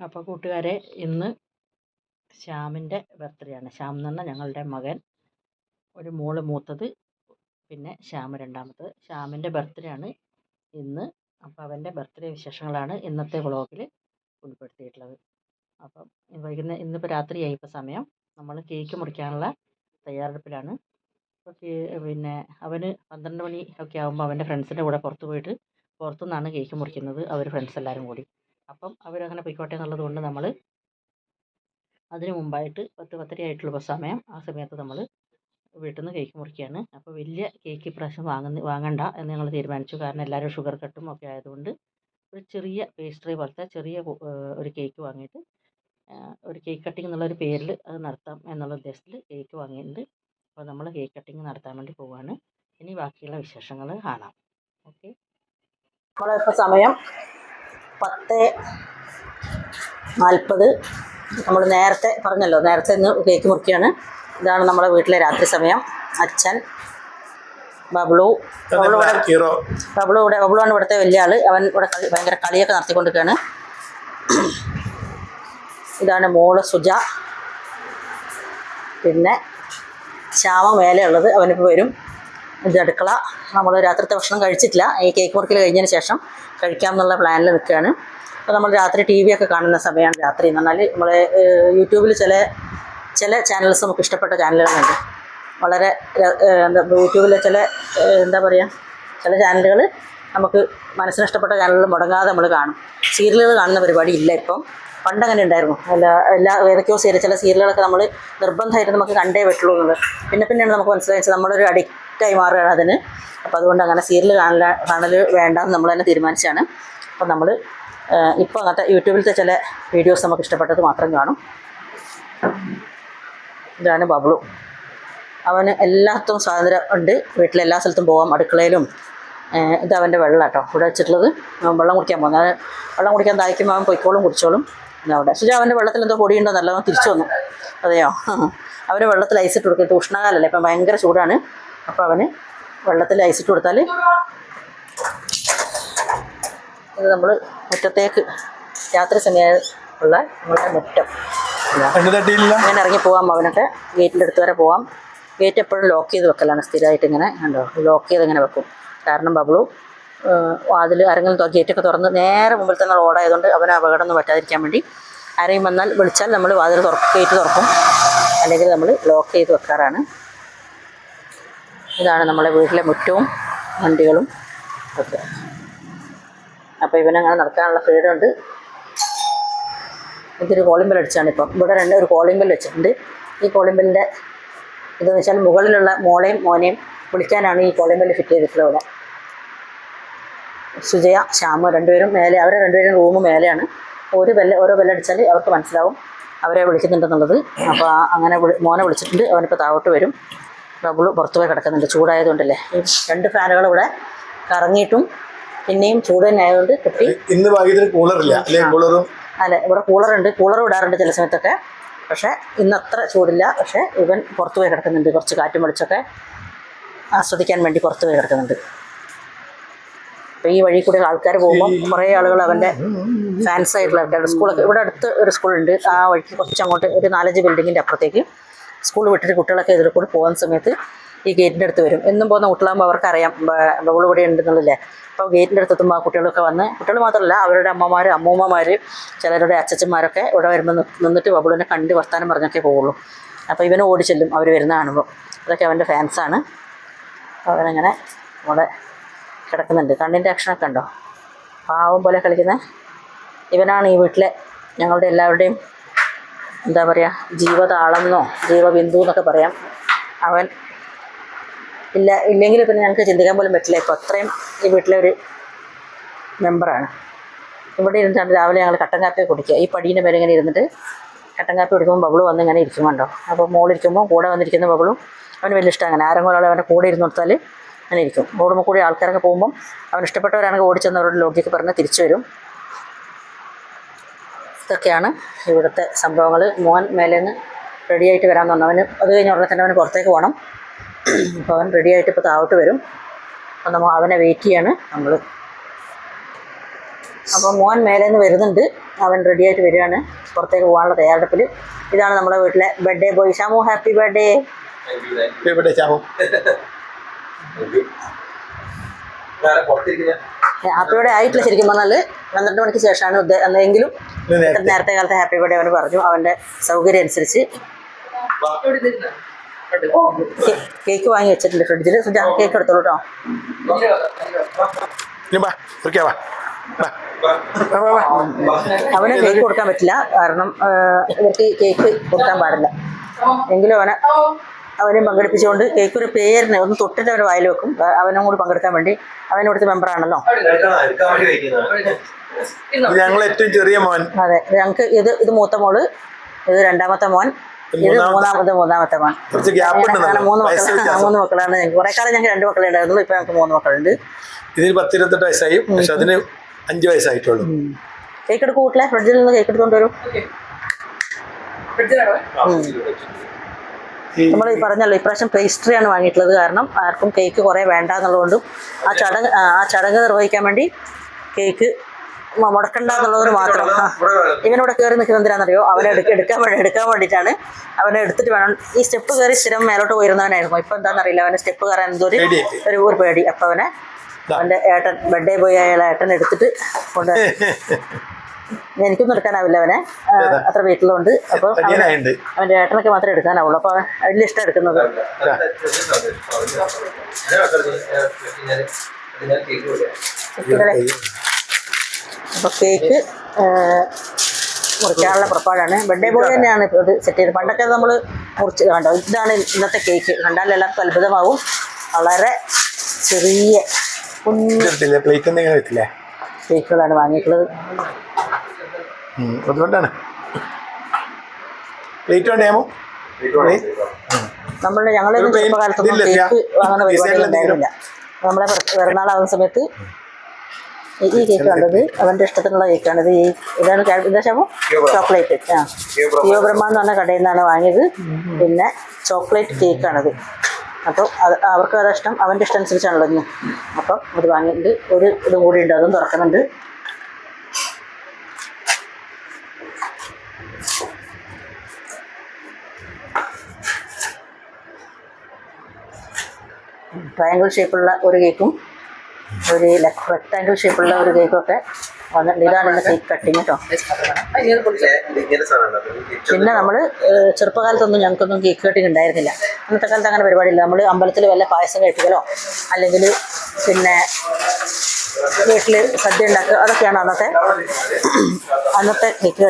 അപ്പോൾ കൂട്ടുകാരെ, ഇന്ന് ശ്യാമിൻ്റെ ബർത്ത്ഡേ ആണ്. ശ്യാം എന്ന് പറഞ്ഞാൽ ഞങ്ങളുടെ മകൻ. ഒരു മോള് മൂത്തത്, പിന്നെ ശ്യാം രണ്ടാമത്തത്. ശ്യാമിൻ്റെ ബർത്ത്ഡേ ആണ് ഇന്ന്. അപ്പോൾ അവൻ്റെ ബർത്ത്ഡേ വിശേഷങ്ങളാണ് ഇന്നത്തെ വ്ളോഗിൽ ഉൾപ്പെടുത്തിയിട്ടുള്ളത്. അപ്പം ഇന്നിപ്പോൾ രാത്രിയായി. ഇപ്പോൾ സമയം നമ്മൾ കേക്ക് മുറിക്കാനുള്ള തയ്യാറെടുപ്പിലാണ്. അപ്പോൾ പിന്നെ അവന് 12 മണി ഒക്കെ ആകുമ്പോൾ അവൻ്റെ ഫ്രണ്ട്സിൻ്റെ കൂടെ പുറത്തുനിന്നാണ് കേക്ക് മുറിക്കുന്നത്, അവർ ഫ്രണ്ട്സ് എല്ലാവരും കൂടി. അപ്പം അവരങ്ങനെ പോയിക്കോട്ടെ എന്നുള്ളത് കൊണ്ട് നമ്മൾ അതിന് മുമ്പായിട്ട് 10-10:30 ആയിട്ടുള്ള സമയം. ആ സമയത്ത് നമ്മൾ വീട്ടിൽ നിന്ന് കേക്ക് മുറിക്കുകയാണ്. അപ്പോൾ വലിയ കേക്ക് ഇപ്രാവശ്യം വാങ്ങണ്ട എന്ന് ഞങ്ങൾ തീരുമാനിച്ചു. കാരണം എല്ലാവരും ഷുഗർ കട്ടും ഒക്കെ ആയതുകൊണ്ട് ഒരു ചെറിയ പേസ്ട്രി പോലത്തെ ചെറിയ ഒരു കേക്ക് വാങ്ങിയിട്ട് ഒരു കേക്ക് കട്ടിങ് എന്നുള്ളൊരു പേരിൽ അത് നടത്താം എന്നുള്ള ഉദ്ദേശത്തിൽ കേക്ക് വാങ്ങിയിട്ടുണ്ട്. അപ്പോൾ നമ്മൾ കേക്ക് കട്ടിങ് നടത്താൻ വേണ്ടി പോവുകയാണ്. ഇനി ബാക്കിയുള്ള വിശേഷങ്ങൾ കാണാം. ഓക്കെ. നമ്മളിപ്പോൾ സമയം 10:40. നമ്മൾ നേരത്തെ പറഞ്ഞല്ലോ, നേരത്തെ ഇന്ന് കേക്ക് മുറിക്കുകയാണ്. ഇതാണ് നമ്മുടെ വീട്ടിലെ രാത്രി സമയം. അച്ഛൻ, ബബ്ലുവാണ് ഇവിടുത്തെ വലിയ ആൾ. അവൻ ഇവിടെ ഭയങ്കര കളിയൊക്കെ നടത്തിക്കൊണ്ടിരിക്കുകയാണ്. ഇതാണ് മോള് സുജ. പിന്നെ ശ്യാമ മേലെ ഉള്ളത്, അവനിപ്പോൾ വരും. ഇത് അടുക്കള. നമ്മൾ രാത്രിത്തെ ഭക്ഷണം കഴിച്ചിട്ടില്ല. ഈ കേക്ക് മുറിക്കൽ കഴിഞ്ഞതിന് ശേഷം കഴിക്കാം എന്നുള്ള പ്ലാനിൽ നിൽക്കുകയാണ്. അപ്പോൾ നമ്മൾ രാത്രി TV ഒക്കെ കാണുന്ന സമയമാണ് രാത്രി എന്ന് പറഞ്ഞാൽ. നമ്മൾ യൂട്യൂബിൽ ചില ചാനൽസ് നമുക്ക് ഇഷ്ടപ്പെട്ട ചാനലുകളുണ്ട്. വളരെ യൂട്യൂബിലെ ചില ചാനലുകൾ നമുക്ക് മനസ്സിന് ഇഷ്ടപ്പെട്ട ചാനലുകൾ മുടങ്ങാതെ നമ്മൾ കാണും. സീരിയലുകൾ കാണുന്ന പരിപാടി ഇല്ല ഇപ്പം. പണ്ടങ്ങനെ ഉണ്ടായിരുന്നു. ഏതൊക്കെയോ ചില സീരിയലുകളൊക്കെ നമ്മൾ നിർബന്ധമായിട്ട് നമുക്ക് കണ്ടേ പറ്റുള്ളൂ എന്നുള്ളത്. പിന്നെയാണ് നമുക്ക് മനസ്സിലായത് നമ്മളൊരു അഡിക്റ്റായി മാറുകയാണ് അതിന്. അപ്പോൾ അതുകൊണ്ട് അങ്ങനെ സീരിയൽ കാണൽ വേണ്ടെന്ന് നമ്മൾ തന്നെ തീരുമാനിച്ചാണ്. അപ്പോൾ നമ്മൾ ഇപ്പോൾ അങ്ങനത്തെ യൂട്യൂബിലത്തെ ചില വീഡിയോസ് നമുക്ക് ഇഷ്ടപ്പെട്ടത് മാത്രം കാണും. ഇതാണ് ബബ്ലു. അവന് എല്ലാത്തും സ്വാതന്ത്ര്യം ഉണ്ട്. വീട്ടിലെല്ലാ സ്ഥലത്തും പോകാം, അടുക്കളയിലും. ഇത് അവൻ്റെ വെള്ളം കേട്ടോ ഇവിടെ വെച്ചിട്ടുള്ളത്. വെള്ളം കുടിക്കാൻ പോകുന്നത്. വെള്ളം കുടിക്കാൻ ദാഹിക്കുമ്പോൾ അവൻ പൊയ്ക്കോളും, കുടിച്ചോളും. അവിടെ സുജ അവൻ്റെ വെള്ളത്തിൽ എന്തോ പൊടിയുണ്ടോ നല്ലവണ്ണം തിരിച്ചു വന്നു. അതെയോ? അവന് വെള്ളത്തിൽ ഐസിട്ട് കൊടുക്കിട്ട്. ഉഷ്ണകാലല്ലേ, ഇപ്പം ഭയങ്കര ചൂടാണ്. അപ്പോൾ അവന് വെള്ളത്തിൽ ഐസിട്ട് കൊടുത്താൽ ഇത് നമ്മൾ മുറ്റത്തേക്ക് രാത്രി സമയം ഉള്ള നമ്മളുടെ മുറ്റം അങ്ങനെ ഇറങ്ങി പോകാം. അവനൊക്കെ ഗേറ്റിൻ്റെ അടുത്ത് വരെ പോകാം. ഗേറ്റ് എപ്പോഴും ലോക്ക് ചെയ്ത് വെക്കലാണ് സ്ഥിരമായിട്ട്. ഇങ്ങനെ ഉണ്ടോ, ലോക്ക് ചെയ്ത് ഇങ്ങനെ വെക്കും. കാരണം ബബ്ലു അതിൽ ആരെങ്കിലും ഗേറ്റൊക്കെ തുറന്ന് നേരെ മുമ്പിൽ തന്നെ റോഡായതുകൊണ്ട് അവന് അപകടമൊന്നും പറ്റാതിരിക്കാൻ വേണ്ടി ആരെയും വന്നാൽ വിളിച്ചാൽ നമ്മൾ ഗേറ്റ് തുറക്കും. അല്ലെങ്കിൽ നമ്മൾ ലോക്ക് ചെയ്ത് വെക്കാറാണ്. ഇതാണ് നമ്മളെ വീട്ടിലെ മുറ്റവും വണ്ടികളും ഒക്കെ. അപ്പോൾ ഇവനങ്ങനെ നടക്കാനുള്ള ഫ്രീഡം ഉണ്ട്. ഇതൊരു കോളിംഗ് ബെൽ അടിച്ചാണ് ഇപ്പം. ഇവിടെ ഒരു കോളിംഗ് ബെൽ വെച്ചിട്ടുണ്ട്. ഈ കോളിംഗ് ബെല്ലിൻ്റെ ഇതെന്ന് വെച്ചാൽ മുകളിലുള്ള മോളെയും മോനെയും വിളിക്കാനാണ് ഈ കോളിംഗ് ബെല്ല് ഫിറ്റ് ചെയ്തിട്ടുള്ളത്. ഇവിടെ സുജയ, ശ്യാമ രണ്ടുപേരും മേലെ. അവരെ രണ്ടുപേരും റൂം മേലെയാണ്. ഓരോ ബെല്ലടിച്ചാൽ അവർക്ക് മനസ്സിലാവും അവരെ വിളിക്കുന്നുണ്ടെന്നുള്ളത്. അപ്പോൾ അങ്ങനെ മോനെ വിളിച്ചിട്ടുണ്ട്. അവനിപ്പോൾ താഴോട്ട് വരും. ബബ്ലു പുറത്തു പോയി കിടക്കുന്നുണ്ട്. ചൂടായതുകൊണ്ടല്ലേ. ഈ 2 ഫാനുകൾ ഇവിടെ കറങ്ങിയിട്ടും പിന്നെയും ചൂട് തന്നെ ആയതുകൊണ്ട് കുട്ടി ഇന്ന് കൂളറില്ല. അല്ല, ഇവിടെ കൂളറുണ്ട്. കൂളർ ഇടാറുണ്ട് ചില സമയത്തൊക്കെ. പക്ഷേ ഇന്ന് അത്ര ചൂടില്ല. പക്ഷേ ഇവൻ പുറത്തു പോയി കിടക്കുന്നുണ്ട്. കുറച്ച് കാറ്റും വെളിച്ചൊക്കെ ആസ്വദിക്കാൻ വേണ്ടി പുറത്തു പോയി കിടക്കുന്നുണ്ട്. അപ്പോൾ ഈ വഴി കൂടി ആൾക്കാർ പോകുമ്പോൾ കുറേ ആളുകൾ അവൻ്റെ ഫാൻസായിട്ടുള്ള ആൾക്കാരുടെ സ്കൂളൊക്കെ ഇവിടെ അടുത്ത് ഒരു സ്കൂളുണ്ട്. ആ വഴിക്ക് കുറച്ചങ്ങോട്ട് ഒരു 4-5 ബിൽഡിങ്ങിൻ്റെ അപ്പുറത്തേക്ക് സ്കൂൾ വിട്ടിട്ട് കുട്ടികളൊക്കെ ഇതിൽ കൂടി പോകുന്ന സമയത്ത് ഈ ഗേറ്റിൻ്റെ അടുത്ത് വരും. എന്നും പോകുന്ന കുട്ടികളാകുമ്പോൾ അവർക്കറിയാം ബബ്ലു ഇവിടെ ഉണ്ടെന്നുള്ളല്ലേ. അപ്പോൾ ഗേറ്റിൻ്റെ അടുത്ത് എത്തുമ്പോൾ ആ കുട്ടികളൊക്കെ വന്ന്, കുട്ടികൾ മാത്രമല്ല അവരുടെ അമ്മമാർ, അമ്മൂമ്മമാർ, ചിലരുടെ അച്ചച്ചന്മാരൊക്കെ ഇവിടെ വരുമ്പോൾ നിന്നിട്ട് ബബ്ലുവിനെ കണ്ട് വർത്താനം പറഞ്ഞൊക്കെ പോവുള്ളൂ. അപ്പോൾ ഇവനെ ഓടിച്ചെല്ലും അവർ വരുന്ന കാണുമ്പോൾ. അതൊക്കെ അവൻ്റെ ഫാൻസാണ്. അവനങ്ങനെ അവിടെ കിടക്കുന്നുണ്ട്. കണ്ണിൻ്റെ അക്ഷരമൊക്കെ ഉണ്ടോ, പാവം പോലെ കളിക്കുന്നത്. ഇവനാണ് ഈ വീട്ടിലെ ഞങ്ങളുടെ എല്ലാവരുടെയും ജീവതാളമെന്നോ ജീവബിന്ദു എന്നൊക്കെ പറയാം. അവൻ ഇല്ലെങ്കിൽ പിന്നെ ഞങ്ങൾക്ക് ചിന്തിക്കാൻ പോലും പറ്റില്ല. ഇപ്പോൾ അത്രയും ഈ വീട്ടിലെ ഒരു മെമ്പറാണ്. ഇവിടെ ഇരുന്നിട്ടാണ് രാവിലെ ഞങ്ങൾ കട്ടൻ കാപ്പി കുടിക്കുക. ഈ പടീൻ്റെ പേര് ഇങ്ങനെ ഇരുന്നിട്ട് കട്ടൻ കാപ്പി കുടിക്കുമ്പോൾ ബബ്ലു വന്ന് ഇങ്ങനെ ഇരിക്കുന്നുണ്ടോ. അപ്പോൾ മോളിരിക്കുമ്പോൾ കൂടെ വന്നിരിക്കുന്ന ബബ്ലു അവന് വലിയ ഇഷ്ടം. അങ്ങനെ ആരെങ്കിലും ഒരാൾ അവൻ്റെ കൂടെ ഇരുന്ന് കൊടുത്താൽ അങ്ങനെ ഇരിക്കും. റോഡുമ്പോൾ കൂടി ആൾക്കാരൊക്കെ പോകുമ്പം അവൻ ഇഷ്ടപ്പെട്ടവരാണെങ്കിൽ ഓടിച്ചെന്നവരോട് ലോഡ്ജിക്ക് പറഞ്ഞ് തിരിച്ചു വരും. ഇതൊക്കെയാണ് ഇവിടുത്തെ സംഭവങ്ങൾ. മോൻ മേലേന്ന് റെഡിയായിട്ട് വരാമെന്ന് പറഞ്ഞു. അവന് അത് കഴിഞ്ഞ ഉടനെ തന്നെ അവന് പുറത്തേക്ക് പോകണം. അപ്പോൾ അവൻ റെഡിയായിട്ട് ഇപ്പോൾ താഴോട്ട് വരും. അപ്പോൾ അവനെ വെയിറ്റ് ചെയ്യാണ് നമ്മൾ. അപ്പോൾ മോൻ മേലെ നിന്ന് വരുന്നുണ്ട്, അവൻ റെഡിയായിട്ട് വരികയാണ് പുറത്തേക്ക് പോകാനുള്ള തയ്യാറെടുപ്പിൽ. ഇതാണ് നമ്മുടെ വീട്ടിലെ birthday boy. Shamu, happy birthday. Happy birthday ആയിട്ടില്ല ശരിക്കും പറഞ്ഞാൽ 12 മണിക്ക് ശേഷമാണ് എന്നെങ്കിലും നേരത്തെ കാലത്തെ ഹാപ്പി ബർത്ത്ഡേ അവന് പറഞ്ഞു, അവൻ്റെ സൗകര്യം അനുസരിച്ച്. കേക്ക് വാങ്ങി വെച്ചിട്ടുണ്ട് ഫ്രിഡ്ജിൽ. കേക്ക് എടുത്തോളൂ കേട്ടോ. അവന് കേക്ക് കൊടുക്കാൻ പറ്റില്ല, കാരണം ഇവർക്ക് കേക്ക് കൊടുക്കാൻ പാടില്ല. എങ്കിലും അവനെയും പങ്കെടുപ്പിച്ചുകൊണ്ട് കേക്ക് ഒരു പേരിന് ഒന്ന് തൊട്ടിട്ട് അവന് വായിൽ വെക്കും, അവനും കൂടി പങ്കെടുക്കാൻ വേണ്ടി. അവൻ ഇവിടുത്തെ മെമ്പറാണല്ലോ. ഞങ്ങൾ ഏറ്റവും ചെറിയ മോൻ. അതെ, ഞങ്ങൾക്ക് ഇത് മൂത്ത മോള്, ഇത് രണ്ടാമത്തെ മോൻ, ഇത് മൂന്നാമത്തെ മോൻ. അങ്ങനെ 3 മക്കളാണ് ഞങ്ങൾക്ക്. കുറെ കാലം ഞങ്ങൾക്ക് 2 മക്കളെ ഉണ്ടായിരുന്നുള്ളൂ, ഇപ്പൊ ഞങ്ങൾക്ക് 3 മക്കളുണ്ട്. ഇതിന് 28 വയസ്സായി, പക്ഷെ അതിന് 5 വയസ്സായിട്ടുള്ളൂ. കേക്ക് എടുക്കും വീട്ടിലെ ഫ്രിഡ്ജിൽ നിന്ന് കേക്ക് എടുത്തോണ്ട് വരും. നമ്മൾ ഈ പറഞ്ഞല്ലോ ഇപ്രാവശ്യം പേസ്ട്രിയാണ് വാങ്ങിയിട്ടുള്ളത്, കാരണം ആർക്കും കേക്ക് കുറേ വേണ്ട എന്നുള്ളതുകൊണ്ടും ആ ചടങ്ങ് നിർവഹിക്കാൻ വേണ്ടി കേക്ക് മുടക്കണ്ട എന്നുള്ളതിന് മാത്രം. ഇവനിവിടെ കയറി നിൽക്കുന്നത് എന്തിനാണെന്നറിയോ? അവനെ എടുക്കാൻ വേണ്ടിയിട്ടാണ്. അവനെ എടുത്തിട്ട് വേണം. ഈ സ്റ്റെപ്പ് കയറി സ്ഥിരം മേലോട്ട് പോയിരുന്നവനായിരുന്നു. ഇപ്പം എന്താണെന്നറിയില്ല, അവനെ സ്റ്റെപ്പ് കയറാൻ എന്തോ ഒരു പേടി. അപ്പം അവൻ്റെ ഏട്ടൻ, ബർത്ത്ഡേ ബോയ് ആയുള്ള ഏട്ടൻ എടുത്തിട്ട് കൊണ്ട് എനിക്കൊന്നും എടുക്കാനാവില്ല, അവനെ അത്ര വീട്ടിലുണ്ട്. അപ്പോൾ അവൻ്റെ ഏട്ടനൊക്കെ മാത്രമേ എടുക്കാനാവുള്ളൂ. അപ്പോൾ വലിയ ഇഷ്ടം എടുക്കുന്നത്. അപ്പോൾ കേക്ക് മുറിക്കാനുള്ള പുറപ്പാടാണ്. ബർത്ത്ഡേ ബോയ് തന്നെയാണ് ഇപ്പോൾ ഇത് സെറ്റ് ചെയ്തത്. പണ്ടൊക്കെ നമ്മൾ മുറിച്ച് കണ്ടോ, ഇതാണ് ഇന്നത്തെ കേക്ക്. കണ്ടാൽ എല്ലാവർക്കും അത്ഭുതമാവും. വളരെ ചെറിയ കേക്കുകളാണ് വാങ്ങിയിട്ടുള്ളത്. അതുകൊണ്ടാണ് ഞങ്ങൾ ചെറുപ്പകാലത്തൊന്നും കേക്ക് വാങ്ങുന്ന പരിപാടി ഉണ്ടായിരുന്നില്ല. നമ്മളെ പിറന്നാളാകുന്ന സമയത്ത് ഈ കേക്ക് കണ്ടത് അവൻ്റെ ഇഷ്ടത്തിനുള്ള കേക്കാണിത്. ഇതാണ് എന്താ ചോക്ലേറ്റ്. ജിയോ ബ്രഹ്മ എന്ന് പറഞ്ഞ കടയിൽ നിന്നാണ് വാങ്ങിയത്. പിന്നെ ചോക്ലേറ്റ് കേക്കാണിത്. അപ്പോൾ അവർക്ക് അതാ ഇഷ്ടം, അവൻ്റെ ഇഷ്ടം അനുസരിച്ചാണല്ലോ ഇന്ന്. അപ്പം അത് വാങ്ങിയിട്ട് ഒരു ഇതും കൂടി ഉണ്ട്, അതും തുറക്കുന്നുണ്ട്. ട്രയാങ്കിൾ ഷേപ്പുള്ള ഒരു കേക്കും ഒരു റെക്ടാങ്കിൾ ഷേപ്പുള്ള ഒരു കേക്കൊക്കെ വന്നിട്ടുണ്ട്. ഇതാണ് എൻ്റെ കേക്ക് കട്ടിങ് കേട്ടോ. പിന്നെ നമ്മൾ ചെറുപ്പകാലത്തൊന്നും ഞങ്ങൾക്കൊന്നും കേക്ക് കട്ടിങ് ഉണ്ടായിരുന്നില്ല. അന്നത്തെ കാലത്ത് അങ്ങനെ പരിപാടിയില്ല. നമ്മൾ അമ്പലത്തിൽ വല്ല പായസം കഴിപ്പിക്കലോ അല്ലെങ്കിൽ പിന്നെ വീട്ടിൽ സദ്യ ഉണ്ടാക്കുക, അതൊക്കെയാണ് അന്നത്തെ കേക്ക്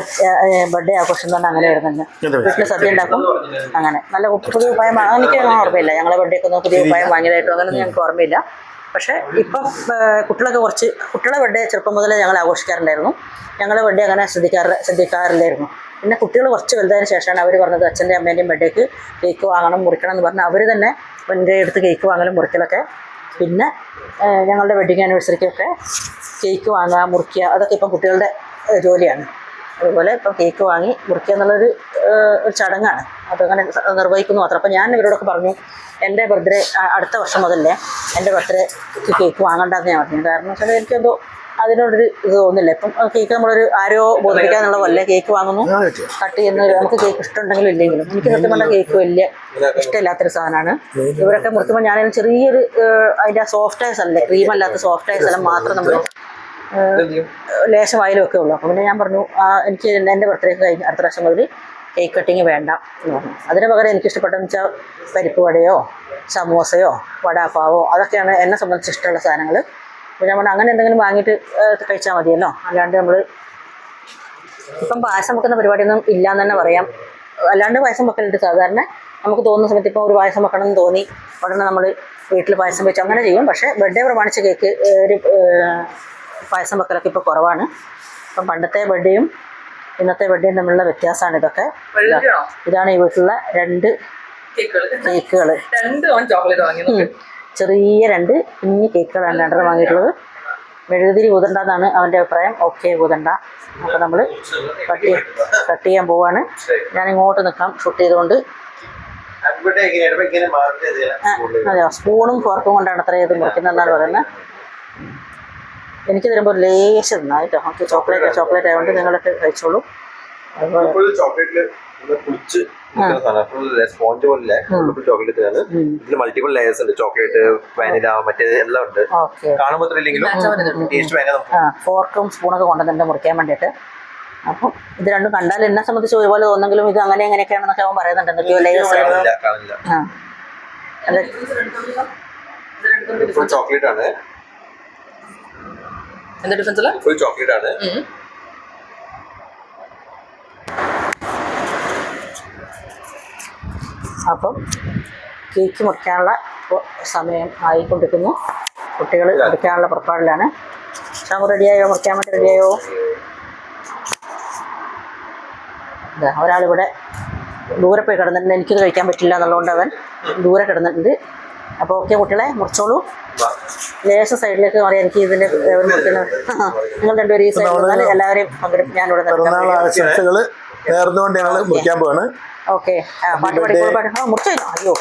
ബർത്ത്ഡേ ആഘോഷം എന്ന് പറഞ്ഞാൽ അങ്ങനെ വരുന്നുണ്ട്. വീട്ടിൽ സദ്യ ഉണ്ടാക്കും. അങ്ങനെ നല്ല പുതിയ ഉപായം എനിക്ക് ഓർമ്മയില്ല. ഞങ്ങളെ ബർത്ത്ഡേക്കൊന്നും പുതിയ ഉപായം വാങ്ങിയതായിട്ടോ അങ്ങനെയൊന്നും ഞങ്ങൾക്ക് ഓർമ്മയില്ല. പക്ഷേ ഇപ്പം കുട്ടികളെ ബർത്ത്ഡേ ചെറുപ്പം മുതലേ ഞങ്ങൾ ആഘോഷിക്കാറുണ്ടായിരുന്നു. ഞങ്ങളെ ബർത്ത്ഡേ അങ്ങനെ ശ്രദ്ധിക്കാറില്ലായിരുന്നു. പിന്നെ കുട്ടികൾ കുറച്ച് വലുതായതിനു ശേഷമാണ് അവർ പറഞ്ഞത് അച്ഛൻ്റെയും അമ്മേൻ്റെയും ബർത്ത്ഡേക്ക് കേക്ക് വാങ്ങണം, മുറിക്കണം എന്ന് പറഞ്ഞാൽ അവർ തന്നെ എൻ്റെ അടുത്ത് കേക്ക് വാങ്ങലും മുറിക്കലൊക്കെ. പിന്നെ ഞങ്ങളുടെ വെഡ്ഡിങ് ആനിവേഴ്സറിക്കൊക്കെ കേക്ക് വാങ്ങുക, മുറിക്കുക, അതൊക്കെ ഇപ്പം കുട്ടികളുടെ ജോലിയാണ്. അതുപോലെ ഇപ്പം കേക്ക് വാങ്ങി മുറിക്കുക എന്നുള്ളൊരു ചടങ്ങാണ്. അതങ്ങനെ നിർവഹിക്കുന്നു മാത്രം. അപ്പം ഞാൻ ഇവരോടൊക്കെ പറഞ്ഞു, എൻ്റെ ബർത്ത്ഡേ അടുത്ത വർഷം മുതലേ എൻ്റെ ബർത്ത്ഡേക്ക് കേക്ക് വാങ്ങണ്ടെന്ന് ഞാൻ പറഞ്ഞു. കാരണം വെച്ചാൽ എനിക്കെന്തോ അതിനോടൊരു ഇത് തോന്നില്ല. ഇപ്പം കേക്ക് നമ്മളൊരു ആരോ ബോധിപ്പിക്കാന്നുള്ള പോലെ കേക്ക് വാങ്ങുന്നു, കട്ട് ചെയ്യുന്ന. നമുക്ക് കേക്ക് ഇഷ്ടമുണ്ടെങ്കിലും ഇല്ലെങ്കിലും എനിക്ക് സത്യം പറഞ്ഞാൽ കേക്ക് വലിയ ഇഷ്ടമില്ലാത്തൊരു സാധനമാണ്. ഇവരൊക്കെ മുറിക്കുമ്പോൾ ഞാനതിന് ചെറിയൊരു അതിൻ്റെ സോഫ്റ്റായ സ്ഥലം, ക്രീമല്ലാത്ത സോഫ്റ്റായ സ്ഥലം മാത്രം നമ്മൾ ലേശം വായിലൊക്കെ ഉള്ളൂ. അപ്പോൾ പിന്നെ ഞാൻ പറഞ്ഞു എനിക്ക് എൻ്റെ ബർത്ത്ഡേക്ക് കഴിഞ്ഞ് അടുത്ത പ്രാവശ്യം മുതൽ കേക്ക് കട്ടിങ് വേണ്ട എന്ന് പറഞ്ഞു. അതിന് പകരം എനിക്കിഷ്ടപ്പെട്ടതെന്ന് വെച്ചാൽ പരിപ്പ് വടയോ സമോസയോ വടാപ്പാവോ അതൊക്കെയാണ് എന്നെ സംബന്ധിച്ച് ഇഷ്ടമുള്ള സാധനങ്ങൾ. അപ്പോൾ ഞാൻ പറഞ്ഞു അങ്ങനെ എന്തെങ്കിലും വാങ്ങിയിട്ട് കഴിച്ചാൽ മതിയല്ലോ. അല്ലാണ്ട് നമ്മൾ ഇപ്പം പായസം വെക്കുന്ന പരിപാടിയൊന്നും ഇല്ലയെന്ന് തന്നെ പറയാം. അല്ലാണ്ട് പായസം വെക്കലുണ്ട് സാധാരണ. നമുക്ക് തോന്നുന്ന സമയത്ത് ഇപ്പോൾ ഒരു പായസം വെക്കണം എന്ന് തോന്നി ഉടനെ നമ്മൾ വീട്ടിൽ പായസം വെച്ച് അങ്ങനെ ചെയ്യും. പക്ഷേ ബർത്ത്ഡേ പ്രമാണിച്ച് കേക്ക് ഒരു പായസം വെക്കലൊക്കെ ഇപ്പോൾ കുറവാണ്. അപ്പം പണ്ടത്തെ ബർത്ത്ഡേയും ഇന്നത്തെ ബർത്ത്ഡേയും തമ്മിലുള്ള വ്യത്യാസമാണ് ഇതൊക്കെ. ഇതാണ് ഈ വീട്ടിലുള്ള 2 കേക്കുകൾ. ചെറിയ 2 കുഞ്ഞു കേക്കുകളാണ് 2 വാങ്ങിയിട്ടുള്ളത്. മെഴുകുതിരി ഊതണ്ടെന്നാണ് അവൻ്റെ അഭിപ്രായം. ഓക്കെ, ഊതണ്ട. അപ്പോൾ നമ്മൾ കട്ട് ചെയ്യാൻ പോവാണ്. ഞാൻ ഇങ്ങോട്ട് നിൽക്കാം ഷൂട്ട് ചെയ്തുകൊണ്ട്. അതെയോ, സ്പൂണും ഫോർക്കും കൊണ്ടാണ് അത്ര ഇത് മുറിക്കുന്നതെന്നാണ് പറയുന്നത്. എനിക്ക് തരുമ്പോൾ ഒരു ലേശം തിന്നായിട്ടോ. ഓക്കെ, ചോക്ലേറ്റ് ആയതുകൊണ്ട് നിങ്ങളൊക്കെ കഴിച്ചോളൂ. അതുപോലെ ചോക്ലേറ്റില് കുളിച്ച് സ്പോഞ്ച് പോലെ ചോക്ലേറ്റ് ആണ്. ഇതിൽ മൾട്ടിപ്പിൾ ലെയേഴ്സ് ഉണ്ട്. ചോക്ലേറ്റ്, വാനില, മറ്റേ എല്ലാം ഉണ്ട്. കാണുമ്പോൾ ടേസ്റ്റ് ഭയങ്കര. ഫോർക്കും സ്പൂണൊക്കെ കൊണ്ടുവന്നിട്ട് മുറിക്കാൻ വേണ്ടിയിട്ട്. അപ്പം ഇത് രണ്ടും കണ്ടാൽ എന്നെ സംബന്ധിച്ച് ഒരുപോലെ തോന്നെങ്കിലും ഇത് അങ്ങനെ എങ്ങനെയൊക്കെയാണെന്നൊക്കെ അവൻ പറയുന്നുണ്ട്. എന്തൊക്കെയോ ലേയേഴ്സ്. ഫുൾ ചോക്ലേറ്റ് ആണ്. എന്താ ഡിഫറൻസ്? ഫുൾ ചോക്ലേറ്റ് ആണ്. അപ്പം കേക്ക് മുറിക്കാനുള്ള സമയം ആയിക്കൊണ്ടിരിക്കുന്നു. കുട്ടികൾ മുറിക്കാനുള്ള പുറപ്പാടിലാണ്. ഷാമു റെഡിയായോ? മുറിക്കാൻ വേണ്ടി റെഡിയായോ? ഒരാളിവിടെ ദൂരെ പോയി കിടന്നിട്ടുണ്ട്. എനിക്കിത് കഴിക്കാൻ പറ്റില്ല എന്നുള്ളതുകൊണ്ട് അവൻ ദൂരെ കിടന്നിട്ടുണ്ട്. അപ്പോൾ ഓക്കെ കുട്ടികളെ, മുറിച്ചോളൂ. ലേശം സൈഡിലേക്ക് മാറി. എനിക്ക് ഇതിൻ്റെ നിങ്ങൾ രണ്ടുപേരും ഈ സൈഡിൽ വന്നാൽ എല്ലാവരെയും പങ്കെടുക്കും. ഞാനിവിടെ നേർന്നുകൊണ്ട് ഞങ്ങൾ മുറിക്കാൻ പോവാണ്. ഓക്കെ, പാട്ട് പാടിക്കോളൂ. മുറിച്ചോ? അയ്യോ,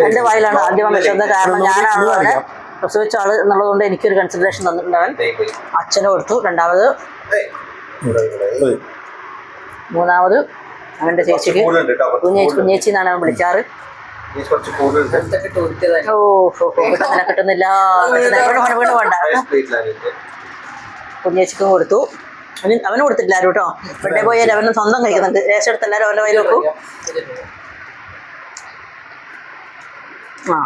എൻ്റെ വായിലാണ് ആദ്യം വെച്ചത്. കാരണം ഞാനാണ് അവനെ പ്രസവിച്ച ആള് എന്നുള്ളതുകൊണ്ട് എനിക്കൊരു കൺസിഡറേഷൻ തന്നിട്ടുണ്ട്. അവൻ അച്ഛന് കൊടുത്തു. രണ്ടാമത്, മൂന്നാമത് അവൻ്റെ ചേച്ചിക്ക് കുഞ്ഞേച്ചി എന്നാണ് അവൻ വിളിക്കാറ്. അങ്ങനെ കിട്ടുന്നില്ല. വീണ് വേണ്ട. കുഞ്ഞേച്ചിക്കും കൊടുത്തു. അവന് കൊടുത്തിട്ടില്ല ആരും കേട്ടോ. ഇവിടെ പോയാൽ അവന് സ്വന്തം കഴിക്കുന്നുണ്ട്. രേഷം എടുത്ത് എല്ലാവരും അവൻ്റെ വയൽ വെക്കും. ആ,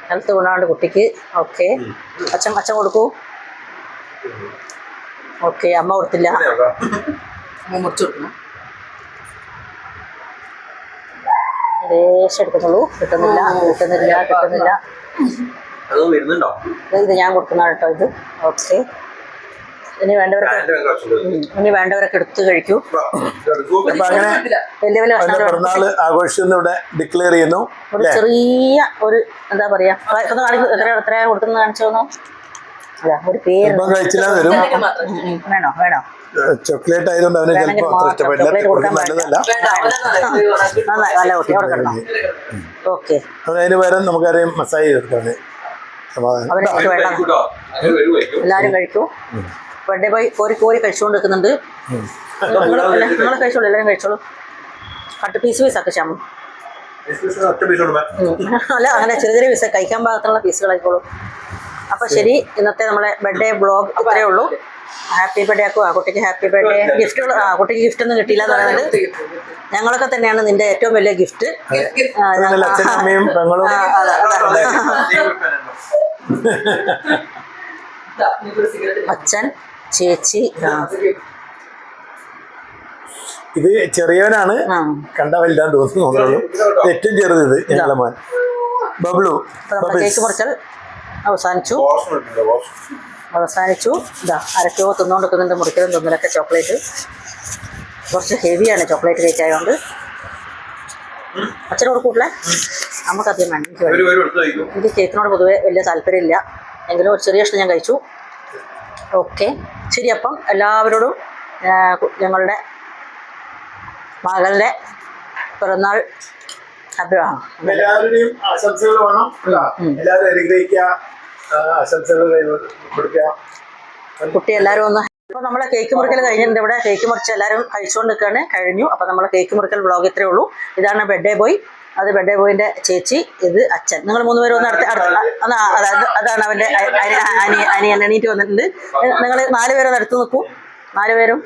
ഹെൽത്ത് ഗുണമുണ്ട് കുട്ടിക്ക്. ഓക്കെ, അച്ഛൻ കൊടുക്കൂ. ഓക്കെ, അമ്മ കൊടുത്തില്ല. രേഷം എടുക്കുന്നുള്ളൂ. കിട്ടുന്നില്ല. ഇത് ഞാൻ കൊടുക്കുന്ന കേട്ടോ ഇത്. ഓക്കെ, ഇനി വേണ്ടവരൊക്കെ എടുത്ത് കഴിക്കൂ. വലിയ വലിയ ഡിക്ലെയർ ചെയ്യുന്നു. ഒരു ചെറിയ ഒരു എന്താ പറയാ, എത്രയാ കൊടുക്കുന്നത് കാണിച്ചോന്നോ? അല്ല, ഒരു പേര് വേണോ? ചോക്ലേറ്റ് ആയതുകൊണ്ട് അവന് ചോക്ലേറ്റ് കൊടുക്കാൻ നല്ലതല്ല. നല്ല കുട്ടി അവിടെ കിടന്നോ? ഓക്കെ, അതിന് പകരം നമുക്കറിയാം മസാജ് ചെയ്തെടുത്താണ്. അവരെനിക്ക് വെള്ളം. എല്ലാവരും കഴിക്കൂ. ബർത്ത്ഡേ ബോയ് കോരി കഴിച്ചുകൊണ്ട് നിൽക്കുന്നുണ്ട്. നിങ്ങൾ കഴിച്ചോളൂ, എല്ലാവരും കഴിച്ചോളൂ. കട്ട് പീസ് ആക്കി ശ്യാമു. അല്ല, അങ്ങനെ ചെറിയ പീസ് കഴിക്കാൻ പാകത്തുള്ള പീസുകളായിക്കോളൂ. അപ്പോൾ ശരി, ഇന്നത്തെ നമ്മളെ ബർത്ത്ഡേ ബ്ലോഗ് ഇത്രയേ ഉള്ളൂ. ഹാപ്പി ബർത്ത്ഡേ ആക്കുക. കുട്ടിക്ക് ഹാപ്പി ബർത്ത്ഡേ. ഗിഫ്റ്റുകൾ, കുട്ടിക്ക് ഗിഫ്റ്റ് ഒന്നും കിട്ടിയില്ല എന്ന് പറയുന്നത് ഞങ്ങളൊക്കെ തന്നെയാണ് നിന്റെ ഏറ്റവും വലിയ ഗിഫ്റ്റ്. അച്ഛൻ, ചേച്ചി. ഇത് ചെറിയവനാണ്, കണ്ട വലുതാന്ന് തോന്നുന്നു. ഏറ്റവും ചെറുത് ഇത് ഞങ്ങളെ മോൻ ബബ്ലു. കേക്ക് മുറിക്കൽ അവസാനിച്ചു. ഇതാ ആരൊക്കെയോ തിന്നുകൊണ്ടിരിക്കുന്നുണ്ട്. മുറിക്കലും തിന്നലൊക്കെ. ചോക്ലേറ്റ് കുറച്ച് ഹെവിയാണ് ചോക്ലേറ്റ് കേക്ക് ആയതുകൊണ്ട്. അച്ഛന് കൊടുക്കൂട്ടില്ലേ? നമുക്ക് അധികം വേണം. എനിക്ക് കേക്കിനോട് പൊതുവെ വലിയ താല്പര്യമില്ല. എങ്കിലും ഒരു ചെറിയ ഇഷ്ടം ഞാൻ കഴിച്ചു. ഓക്കെ, ശരി. അപ്പം എല്ലാവരോടും ഞങ്ങളുടെ മകളുടെ പിറന്നാൾ എല്ലാവരുടെയും ആശംസകൾ വേണം. എല്ലാവരും അനുഗ്രഹിക്കുക, ആശംസകൾ കൊടുക്കുക. കുട്ടി എല്ലാവരും ഒന്ന്. അപ്പോൾ നമ്മളെ കേക്ക് മുറിക്കൽ കഴിഞ്ഞിട്ടുണ്ട്. ഇവിടെ കേക്ക് മുറിച്ച് എല്ലാവരും കഴിച്ചുകൊണ്ട് നിൽക്കുകയാണ്. കഴിഞ്ഞു. അപ്പോൾ നമ്മളെ കേക്ക് മുറിക്കൽ വ്ളോഗ് ഇത്രയേ ഉള്ളൂ. ഇതാണ് ബർത്ത്ഡേ ബോയ്. അത് ബർത്ത്ഡേ ബോയിൻ്റെ ചേച്ചി. ഇത് അച്ഛൻ. നിങ്ങൾ 3 പേരും ഒന്ന് അതാണ് അവൻ്റെ അനിയൻ. എണീറ്റ് വന്നിട്ടുണ്ട്. നിങ്ങൾ 4 പേരൊന്ന് അടുത്ത് നിൽക്കൂ. 4 പേരും.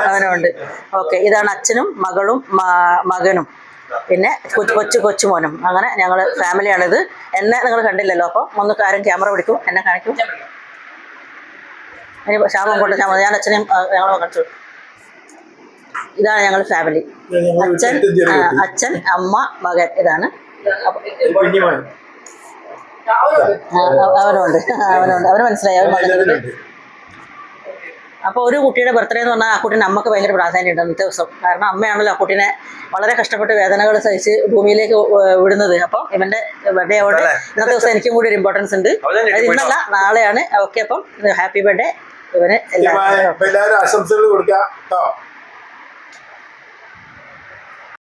അവനുണ്ട്. ഓക്കെ, ഇതാണ് അച്ഛനും മകളും മകനും പിന്നെ കൊച്ചുമോനും. അങ്ങനെ ഞങ്ങൾ ഫാമിലിയാണിത്. എന്നെ നിങ്ങൾ കണ്ടില്ലല്ലോ. അപ്പം ഒന്ന് ആരും ക്യാമറ പിടിക്കും, എന്നെ കാണിക്കും. ഇനി ശ്യാമം കൊണ്ട് ഞാൻ അച്ഛനെയും ഞങ്ങൾ കാണിച്ചു. ഇതാണ് ഞങ്ങൾ ഫാമിലി. അച്ഛൻ, അമ്മ, മകൻ. ഇതാണ്. അവനുണ്ട്. അവന് മനസ്സിലായി. അവൻ മകനുണ്ട്. അപ്പോൾ ഒരു കുട്ടിയുടെ ബർത്ത്ഡേ എന്ന് പറഞ്ഞാൽ ആ കുട്ടീനെ അമ്മക്ക് ഭയങ്കര പ്രാധാന്യമുണ്ട് അന്നത്തെ ദിവസം. കാരണം അമ്മയാണല്ലോ ആ കുട്ടീനെ വളരെ കഷ്ടപ്പെട്ട് വേദനകൾ സഹിച്ച് ഭൂമിയിലേക്ക് വിടുന്നത്. അപ്പം ഇവൻ്റെ ബർത്ത്ഡേ ആവട്ടെ ഇന്നത്തെ ദിവസം എനിക്കും കൂടി ഒരു ഇമ്പോർട്ടൻസ് ഉണ്ട്. അത് ഇന്നല്ല, നാളെയാണ്. ഓക്കെ, അപ്പം ഹാപ്പി ബർത്ത്ഡേ ഇവന്. എല്ലാവരും ആശംസകൾ കൊടുക്കാം.